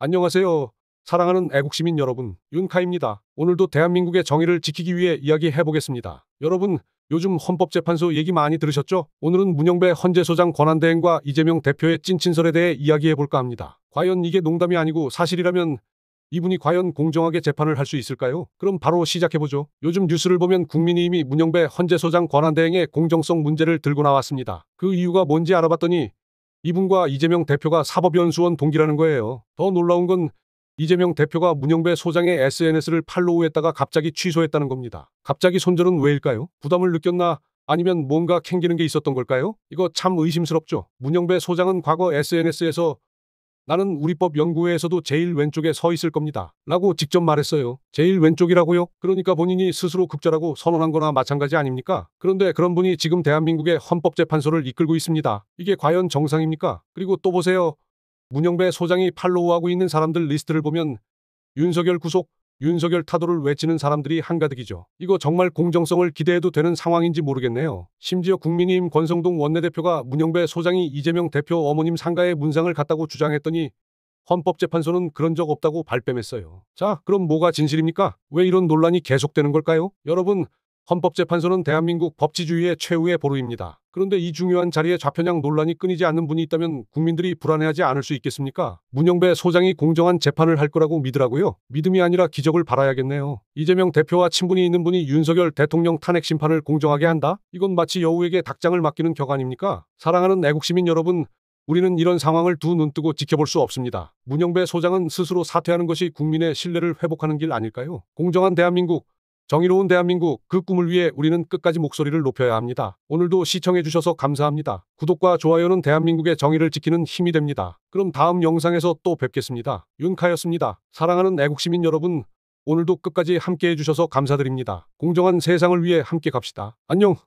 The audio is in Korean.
안녕하세요. 사랑하는 애국시민 여러분, 윤카입니다. 오늘도 대한민국의 정의를 지키기 위해 이야기해 보겠습니다. 여러분, 요즘 헌법재판소 얘기 많이 들으셨죠? 오늘은 문영배 헌재소장 권한대행과 이재명 대표의 찐친설에 대해 이야기해 볼까 합니다. 과연 이게 농담이 아니고 사실이라면 이분이 과연 공정하게 재판을 할 수 있을까요? 그럼 바로 시작해보죠. 요즘 뉴스를 보면 국민의힘이 문영배 헌재소장 권한대행의 공정성 문제를 들고 나왔습니다. 그 이유가 뭔지 알아봤더니 이분과 이재명 대표가 사법연수원 동기라는 거예요. 더 놀라운 건 이재명 대표가 문영배 소장의 SNS를 팔로우했다가 갑자기 취소했다는 겁니다. 갑자기 손절은 왜일까요? 부담을 느꼈나? 아니면 뭔가 캥기는 게 있었던 걸까요? 이거 참 의심스럽죠. 문영배 소장은 과거 SNS에서 나는 우리법 연구회에서도 제일 왼쪽에 서 있을 겁니다. 라고 직접 말했어요. 제일 왼쪽이라고요? 그러니까 본인이 스스로 극절하고 선언한 거나 마찬가지 아닙니까? 그런데 그런 분이 지금 대한민국의 헌법재판소를 이끌고 있습니다. 이게 과연 정상입니까? 그리고 또 보세요. 문영배 소장이 팔로우하고 있는 사람들 리스트를 보면 윤석열 구속, 윤석열 타도를 외치는 사람들이 한가득이죠. 이거 정말 공정성을 기대해도 되는 상황인지 모르겠네요. 심지어 국민의힘 권성동 원내대표가 문영배 소장이 이재명 대표 어머님 상가에 문상을 갔다고 주장했더니 헌법재판소는 그런 적 없다고 발뺌했어요. 자, 그럼 뭐가 진실입니까? 왜 이런 논란이 계속되는 걸까요? 여러분, 헌법재판소는 대한민국 법치주의의 최후의 보루입니다. 그런데 이 중요한 자리에 좌편향 논란이 끊이지 않는 분이 있다면 국민들이 불안해하지 않을 수 있겠습니까? 문영배 소장이 공정한 재판을 할 거라고 믿으라고요? 믿음이 아니라 기적을 바라야겠네요. 이재명 대표와 친분이 있는 분이 윤석열 대통령 탄핵 심판을 공정하게 한다? 이건 마치 여우에게 닭장을 맡기는 격 아닙니까? 사랑하는 애국시민 여러분, 우리는 이런 상황을 두 눈 뜨고 지켜볼 수 없습니다. 문영배 소장은 스스로 사퇴하는 것이 국민의 신뢰를 회복하는 길 아닐까요? 공정한 대한민국, 정의로운 대한민국, 그 꿈을 위해 우리는 끝까지 목소리를 높여야 합니다. 오늘도 시청해주셔서 감사합니다. 구독과 좋아요는 대한민국의 정의를 지키는 힘이 됩니다. 그럼 다음 영상에서 또 뵙겠습니다. 윤카였습니다. 사랑하는 애국시민 여러분, 오늘도 끝까지 함께 해주셔서 감사드립니다. 공정한 세상을 위해 함께 갑시다. 안녕!